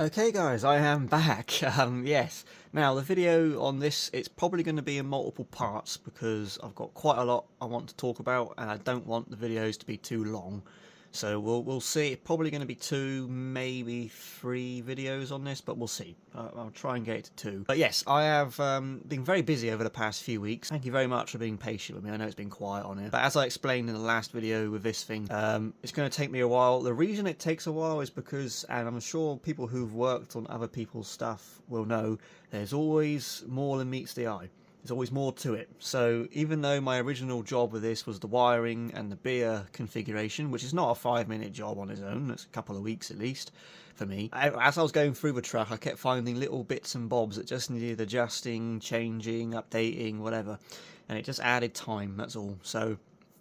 Okay guys, I am back. Yes. Now the video on this, it's probably going to be in multiple parts because I've got quite a lot I want to talk about and I don't want the videos to be too long. So we'll see. It's probably going to be 2, maybe 3 videos on this, but we'll see. I'll try and get it to 2. But yes, I have been very busy over the past few weeks. Thank you very much for being patient with me. I know it's been quiet on it. But as I explained in the last video with this thing, it's going to take me a while. The reason it takes a while is because, and I'm sure people who've worked on other people's stuff will know, there's always more than meets the eye. There's always more to it. So even though my original job with this was the wiring and the beer configuration, which is not a 5-minute job on its own, it's a couple of weeks at least for me. As I was going through the truck, I kept finding little bits and bobs that just needed adjusting, changing, updating, whatever. And it just added time, that's all. So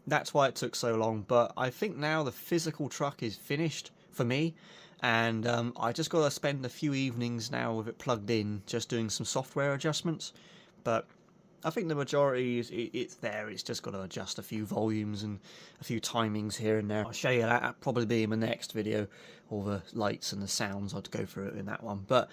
that's why it took so long. But I think now the physical truck is finished for me. And I just got to spend a few evenings now with it plugged in, just doing some software adjustments. But I think the majority it's there. It's just got to adjust a few volumes and a few timings here and there. I'll show you that. That'll probably be in my next video. All the lights and the sounds, I'd go through it in that one. But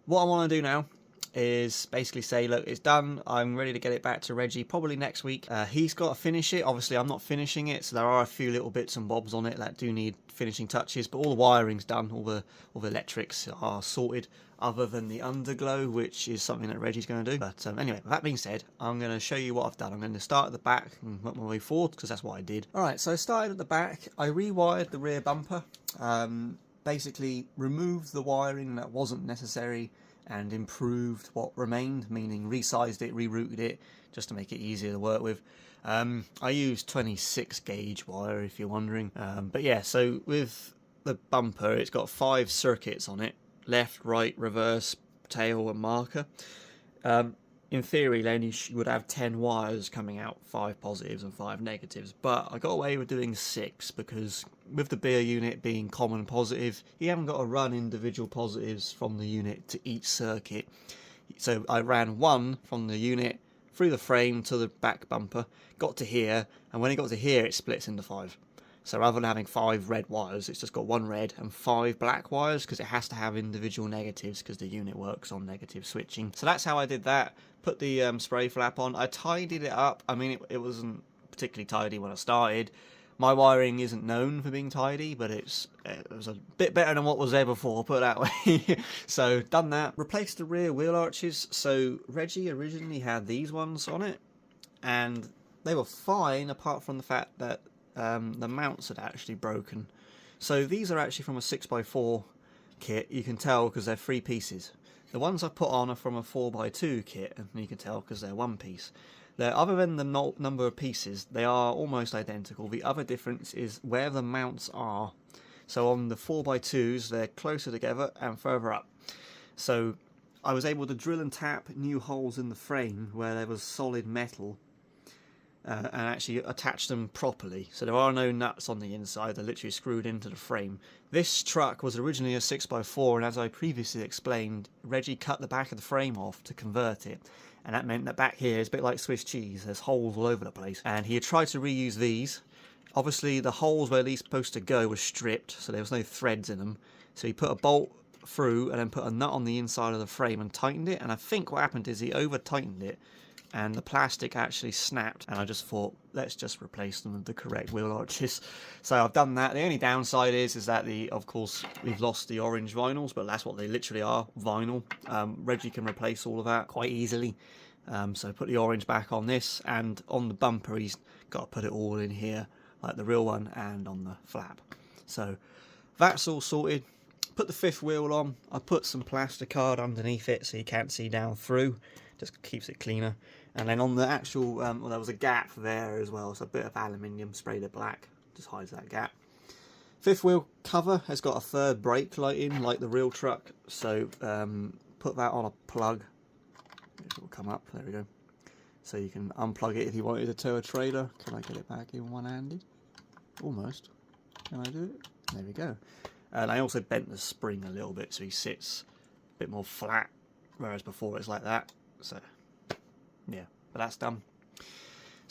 what I want to do now is basically say, look, it's done. I'm ready to get it back to Reggie probably next week. He's got to finish it. Obviously, I'm not finishing it, so there are a few little bits and bobs on it that do need finishing touches. But all the wiring's done. All the electrics are sorted, other than the underglow, which is something that Reggie's going to do. But anyway, with that being said, I'm going to show you what I've done. I'm going to start at the back and work my way forward because that's what I did. All right, so I started at the back. I rewired the rear bumper. Basically, removed the wiring that wasn't necessary and improved what remained, meaning resized it, rerouted it, just to make it easier to work with. I used 26 gauge wire, if you're wondering. But yeah, so with the bumper, it's got 5 circuits on it: left, right, reverse, tail, and marker. In theory, then you would have 10 wires coming out, 5 positives and 5 negatives. But I got away with doing 6 because with the beer unit being common positive, you haven't got to run individual positives from the unit to each circuit. So I ran 1 from the unit through the frame to the back bumper, got to here, and when it got to here, it splits into 5. So rather than having 5 red wires, it's just got 1 red and 5 black wires because it has to have individual negatives because the unit works on negative switching. So that's how I did that. Put the spray flap on. I tidied it up. I mean, it wasn't particularly tidy when I started. My wiring isn't known for being tidy, but it was a bit better than what was there before, put it that way. So done that. Replaced the rear wheel arches. So Reggie originally had these ones on it, and they were fine apart from the fact that the mounts had actually broken. So these are actually from a 6x4 kit. You can tell because they're 3 pieces. The ones I put on are from a 4x2 kit, and you can tell because they're 1 piece. Other than the number of pieces, they are almost identical. The other difference is where the mounts are. So on the 4x2s, they're closer together and further up. So I was able to drill and tap new holes in the frame where there was solid metal, and actually attach them properly. So there are no nuts on the inside, they're literally screwed into the frame. This truck was originally a 6x4, and as I previously explained, Reggie cut the back of the frame off to convert it. And that meant that back here is a bit like Swiss cheese, there's holes all over the place. And he had tried to reuse these. Obviously the holes where these are supposed to go were stripped, so there was no threads in them. So he put a bolt through and then put a nut on the inside of the frame and tightened it. And I think what happened is he over tightened it, and the plastic actually snapped, and I just thought, let's just replace them with the correct wheel arches. So I've done that. The only downside is that of course we've lost the orange vinyls, but that's what they literally are, vinyl. Reggie can replace all of that quite easily. So put the orange back on this, and on the bumper he's got to put it all in here, like the real one, and on the flap. So that's all sorted. Put the 5th wheel on. I put some plasticard underneath it so you can't see down through. Just keeps it cleaner. And then on the actual, well, there was a gap there as well, so a bit of aluminium sprayed it black, just hides that gap. 5th wheel cover has got a 3rd brake light in, like the real truck, so put that on a plug. It will come up, there we go. So you can unplug it if you wanted to tow a trailer. Can I get it back in one-handed? Almost. Can I do it? There we go. And I also bent the spring a little bit so he sits a bit more flat, whereas before it's like that. So yeah, but that's done.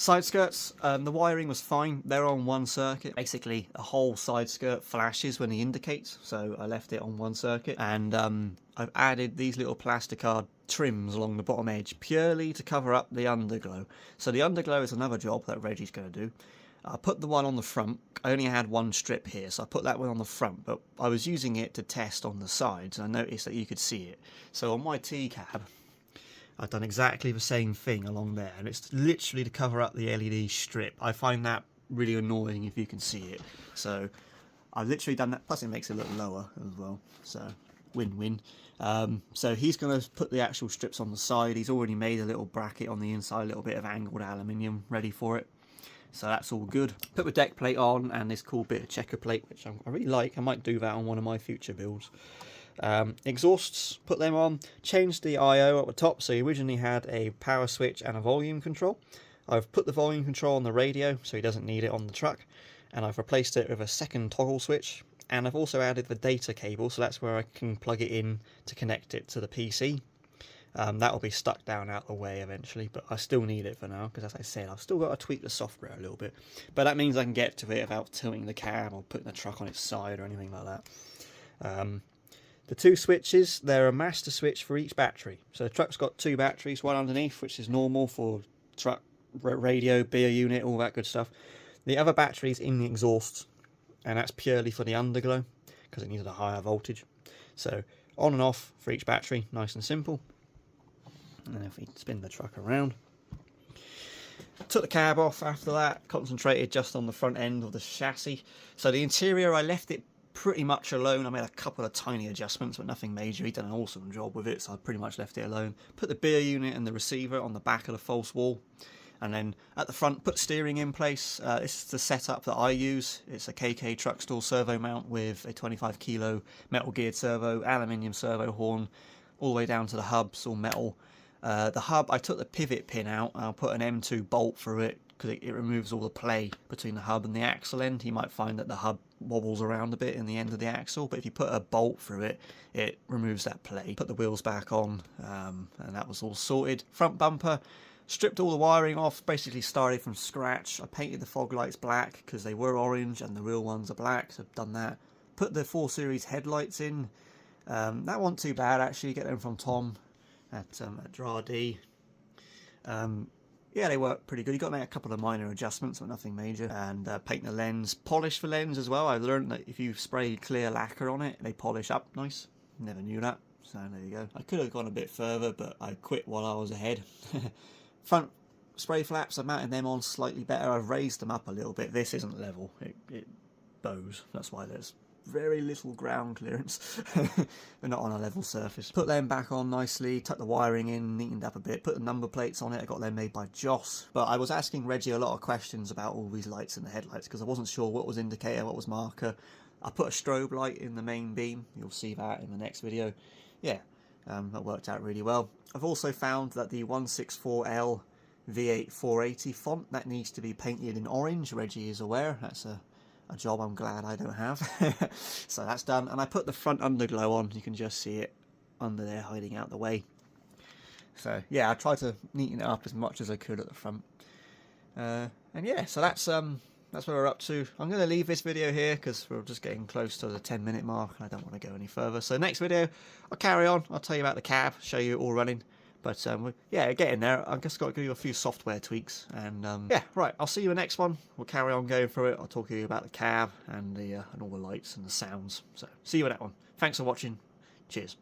Side skirts, the wiring was fine. They're on one circuit. Basically, a whole side skirt flashes when he indicates, so I left it on one circuit. And I've added these little plasticard trims along the bottom edge purely to cover up the underglow. So the underglow is another job that Reggie's going to do. I put the one on the front. I only had one strip here, so I put that one on the front, but I was using it to test on the sides, and I noticed that you could see it. So on my T-cab, I've done exactly the same thing along there, and it's literally to cover up the LED strip. I find that really annoying if you can see it. So I've literally done that, plus it makes it look lower as well, so win-win. So he's going to put the actual strips on the side. He's already made a little bracket on the inside, a little bit of angled aluminium ready for it. So that's all good. Put the deck plate on and this cool bit of checker plate, which I really like. I might do that on one of my future builds. Exhausts, put them on. Changed the I/O at the top. So he originally had a power switch and a volume control. I've put the volume control on the radio, so he doesn't need it on the truck. And I've replaced it with a second toggle switch. And I've also added the data cable, so that's where I can plug it in to connect it to the PC. That will be stuck down out the way eventually, but I still need it for now because, as I said, I've still got to tweak the software a little bit. But that means I can get to it without tilting the cab or putting the truck on its side or anything like that. The two switches, they're a master switch for each battery. So the truck's got two batteries, one underneath, which is normal for truck, radio, beer unit, all that good stuff. The other battery's in the exhaust, and that's purely for the underglow because it needed a higher voltage. So on and off for each battery, nice and simple. And then if we spin the truck around, took the cab off after that, concentrated just on the front end of the chassis. So the interior, I left it pretty much alone. I made a couple of tiny adjustments, but nothing major. He'd done an awesome job with it, so I pretty much left it alone. Put the beer unit and the receiver on the back of the false wall. And then at the front, put steering in place. This is the setup that I use. It's a KK truck stall servo mount with a 25 kilo metal geared servo, aluminium servo horn, all the way down to the hubs, all metal. The hub, I took the pivot pin out and I'll put an M2 bolt through it because it removes all the play between the hub and the axle end. You might find that the hub wobbles around a bit in the end of the axle, but if you put a bolt through it, it removes that play. Put the wheels back on, and that was all sorted. Front bumper, stripped all the wiring off, basically started from scratch. I painted the fog lights black because they were orange and the real ones are black, so I've done that. Put the 4 Series headlights in. That wasn't too bad actually, get them from Tom at Dradi. Yeah, they work pretty good. You got to make a couple of minor adjustments, but nothing major. And paint the lens, polish the lens as well. I learned that if you spray clear lacquer on it, they polish up nice. Never knew that. So there you go. I could have gone a bit further, but I quit while I was ahead. Front spray flaps, I mounted them on slightly better. I've raised them up a little bit. This isn't level. It bows. That's why there's very little ground clearance. They're not on a level surface. Put them back on nicely, tuck the wiring in, neatened up a bit, put the number plates on it. I got them made by Joss. But I was asking Reggie a lot of questions about all these lights in the headlights because I wasn't sure what was indicator, what was marker. I put a strobe light in the main beam. You'll see that in the next video. Yeah, that worked out really well. I've also found that the 164L V8 480 font, that needs to be painted in orange. Reggie is aware. That's a job I'm glad I don't have. So that's done, and I put the front underglow on. You can just see it under there hiding out the way. So yeah, I tried to neaten it up as much as I could at the front. And yeah, so that's where we're up to. I'm going to leave this video here because we're just getting close to the 10-minute mark and I don't want to go any further. So next video I'll carry on. I'll tell you about the cab, show you it all running. But yeah, getting there. I've just got to give you a few software tweaks. And yeah, right, I'll see you in the next one. We'll carry on going through it. I'll talk to you about the cab and all the lights and the sounds. So see you in that one. Thanks for watching. Cheers.